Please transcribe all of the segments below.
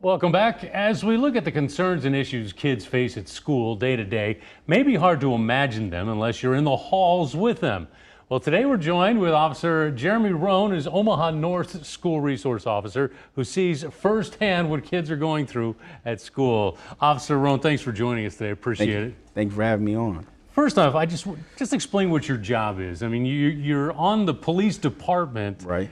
Welcome back. As we look at the concerns and issues kids face at school day to day, may be hard to imagine them unless you're in the halls with them. Well, today we're joined with Officer Jeremy Roan, who's Omaha North School Resource Officer, who sees firsthand what kids are going through at school. Officer Roan, thanks for joining us today. Appreciate it. Thank you for having me on. First off, I just explain what your job is. I mean, you're on the police department, Right.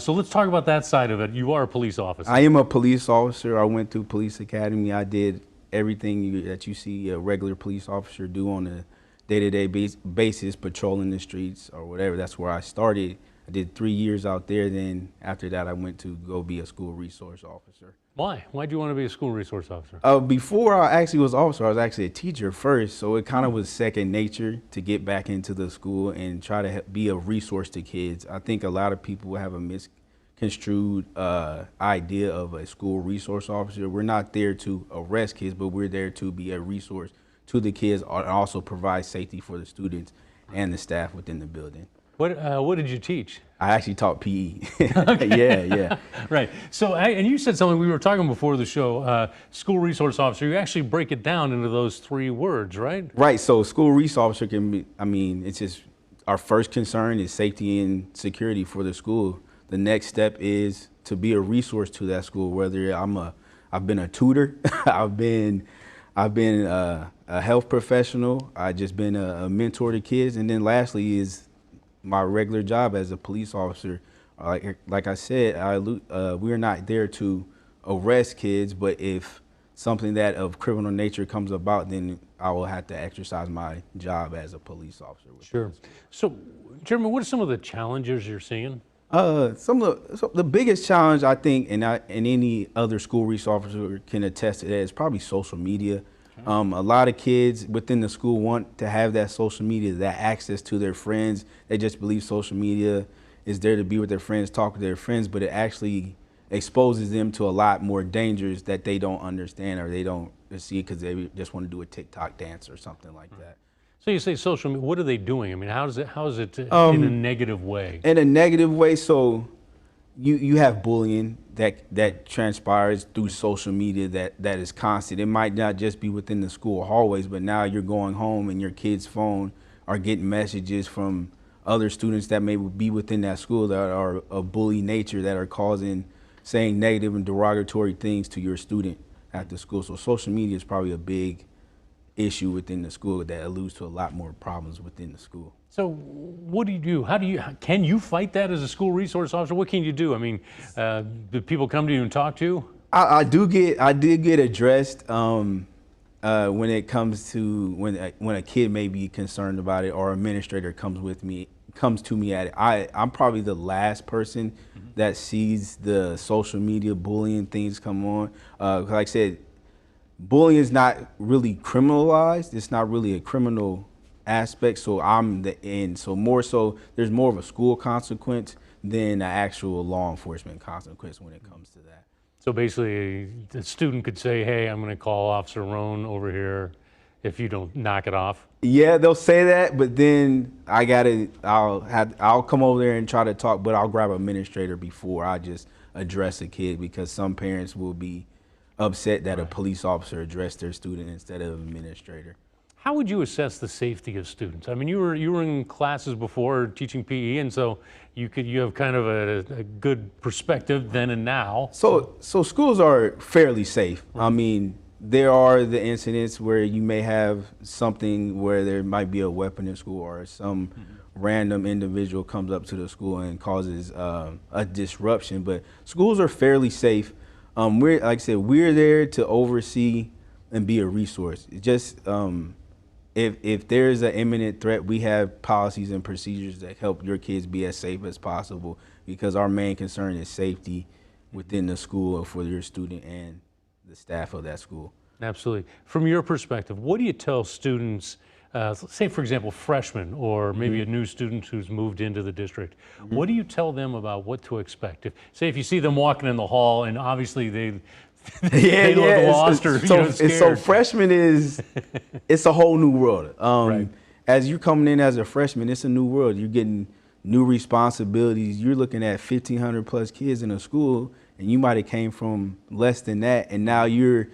So let's talk about that side of it. You are a police officer. I am a police officer. I went through police academy. I did everything that you see a regular police officer do on a day-to-day basis, patrolling the streets or whatever. That's where I started. I did 3 years out there. Then after that, I went to go be a school resource officer. Why? Why do you want to be a school resource officer? Before I actually was officer, I was actually a teacher first. So it kind of was second nature to get back into the school and try to be a resource to kids. I think a lot of people have a misconstrued idea of a school resource officer. We're not there to arrest kids, but we're there to be a resource to the kids and also provide safety for the students and the staff within the building. What did you teach? I actually taught PE. Okay. Yeah. Right. So, and you said something, we were talking before the show, school resource officer, you actually break it down into those 3 words, right? Right, so school resource officer can be, it's just, our first concern is safety and security for the school. The next step is to be a resource to that school, whether I've been a tutor, I've been a health professional, I've just been a mentor to kids, and then lastly is my regular job as a police officer. Like I said, we're not there to arrest kids, but if something that of criminal nature comes about, then I will have to exercise my job as a police officer. Sure. So, Jeremy, what are some of the challenges you're seeing? So the biggest challenge, I think, and any other school resource officer can attest to that, is probably social media. A lot of kids within the school want to have that social media, that access to their friends. They just believe social media is there to be with their friends, talk to their friends, but it actually exposes them to a lot more dangers that they don't understand or they don't see because they just want to do a TikTok dance or something like that. So you say social media, what are they doing? I mean, how is it in a negative way? In a negative way, so you have bullying that transpires through social media that is constant. It might not just be within the school hallways, but now you're going home and your kid's phone are getting messages from other students that may be within that school that are of bully nature, that are saying negative and derogatory things to your student at the school. So social media is probably a big issue within the school that alludes to a lot more problems within the school. So what do you do? Can you fight that as a school resource officer? What can you do? I mean, do people come to you and talk to you? I did get addressed when it comes to when a kid may be concerned about it or administrator comes to me at it. I'm probably the last person that sees the social media bullying things come on. Like I said, bullying is not really criminalized. It's not really a criminal aspect. So I'm the end. So more so, there's more of a school consequence than an actual law enforcement consequence when it comes to that. So basically, the student could say, "Hey, I'm going to call Officer Roan over here if you don't knock it off." Yeah, they'll say that, but then I'll come over there and try to talk, but I'll grab an administrator before I just address a kid because some parents will be upset that a police officer addressed their student instead of an administrator. How would you assess the safety of students? I mean, you were in classes before teaching PE, and so you have kind of a good perspective then and now. So schools are fairly safe. I mean, there are the incidents where you may have something where there might be a weapon in school or some random individual comes up to the school and causes a disruption, but schools are fairly safe. Like I said, we're there to oversee and be a resource. It's just if there's an imminent threat, we have policies and procedures that help your kids be as safe as possible because our main concern is safety within the school for your student and the staff of that school. Absolutely. From your perspective, what do you tell students, say for example, freshmen or maybe a new student who's moved into the district, what do you tell them about what to expect? If you see them walking in the hall and obviously they look lost or scared. So freshman it's a whole new world. Right. As you're coming in as a freshman, it's a new world. You're getting new responsibilities. You're looking at 1,500 plus kids in a school and you might have came from less than that, and now you're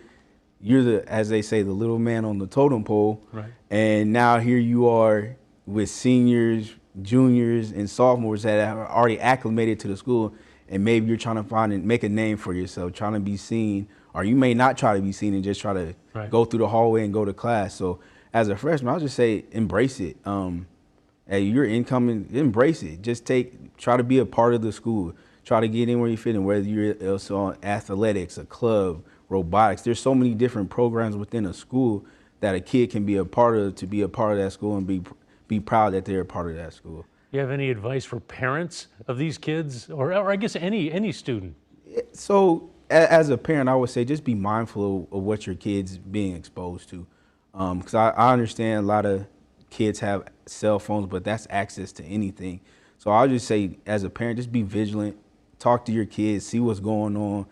the, as they say, the little man on the totem pole. Right. And now here you are with seniors, juniors, and sophomores that are already acclimated to the school, and maybe you're trying to find and make a name for yourself, trying to be seen, or you may not try to be seen and just try to go through the hallway and go to class. So as a freshman, I'll just say embrace it. Hey, you're incoming, embrace it. Just try to be a part of the school. Try to get in where you fit in, whether you're also on athletics, a club, robotics. There's so many different programs within a school that a kid can be a part of, to be a part of that school and be proud that they're a part of that school. You have any advice for parents of these kids, or I guess any student? So as a parent, I would say just be mindful of what your kid's being exposed to. Because I understand a lot of kids have cell phones, but that's access to anything. So I'll just say, as a parent, just be vigilant. Talk to your kids, see what's going on.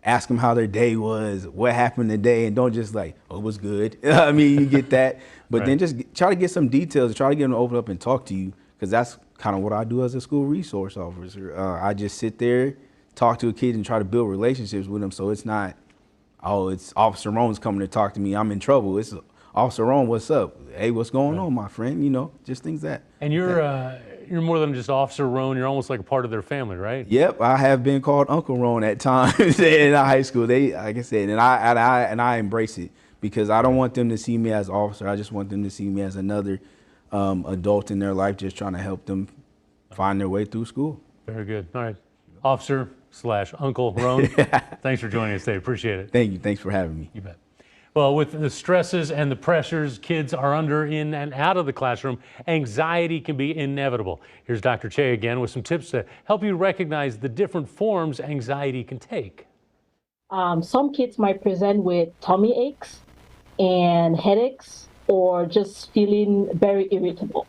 Ask them how their day was, what happened today, and don't just like, oh, it was good. I mean, you get that. But then just try to get some details, try to get them to open up and talk to you, because that's kind of what I do as a school resource officer. I just sit there, talk to a kid, and try to build relationships with them, so it's not, oh, it's Officer Roan's coming to talk to me, I'm in trouble. It's Officer Roan, what's up? Hey, what's going on, my friend? You know, just things that. And you're more than just Officer Roan. You're almost like a part of their family, right? Yep, I have been called Uncle Roan at times in high school. They, like I said, and I embrace it, because I don't want them to see me as officer. I just want them to see me as another adult in their life, just trying to help them find their way through school. Very good. All right, Officer/Uncle Roan. Thanks for joining us today. Appreciate it. Thank you. Thanks for having me. You bet. Well, with the stresses and the pressures kids are under in and out of the classroom, anxiety can be inevitable. Here's Dr. Che again with some tips to help you recognize the different forms anxiety can take. Some kids might present with tummy aches and headaches, or just feeling very irritable.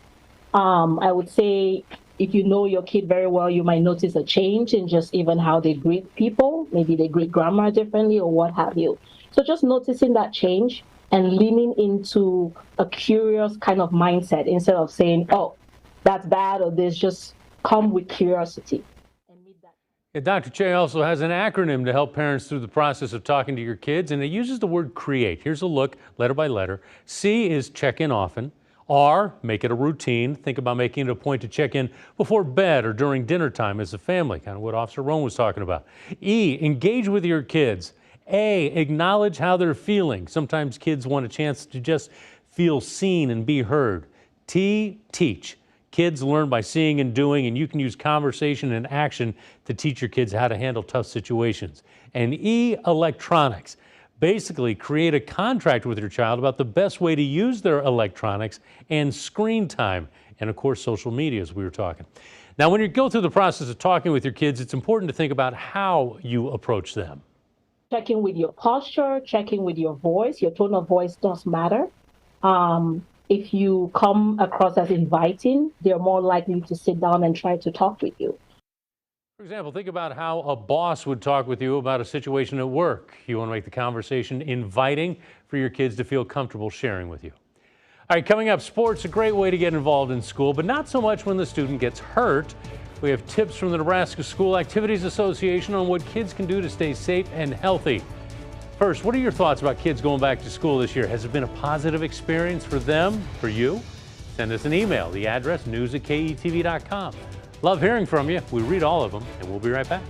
I would say, if you know your kid very well, you might notice a change in just even how they greet people. Maybe they greet grandma differently or what have you. So just noticing that change and leaning into a curious kind of mindset instead of saying, oh, that's bad or this, just come with curiosity. And meet that. Yeah, Dr. Che also has an acronym to help parents through the process of talking to your kids, and it uses the word create. Here's a look, letter by letter. C is check in often. R, make it a routine. Think about making it a point to check in before bed or during dinner time as a family, kind of what Officer Roan was talking about. E, engage with your kids. A, acknowledge how they're feeling. Sometimes kids want a chance to just feel seen and be heard. T, teach. Kids learn by seeing and doing, and you can use conversation and action to teach your kids how to handle tough situations. And E, electronics. Basically, create a contract with your child about the best way to use their electronics and screen time, and of course, social media, as we were talking. Now, when you go through the process of talking with your kids, it's important to think about how you approach them. Checking with your posture, checking with your voice. Your tone of voice does matter. If you come across as inviting, they're more likely to sit down and try to talk with you. For example, think about how a boss would talk with you about a situation at work. You want to make the conversation inviting for your kids to feel comfortable sharing with you. All right, coming up, sports, a great way to get involved in school, but not so much when the student gets hurt. We have tips from the Nebraska School Activities Association on what kids can do to stay safe and healthy. First, what are your thoughts about kids going back to school this year? Has it been a positive experience for them, for you? Send us an email. The address, news@ketv.com. Love hearing from you. We read all of them, and we'll be right back.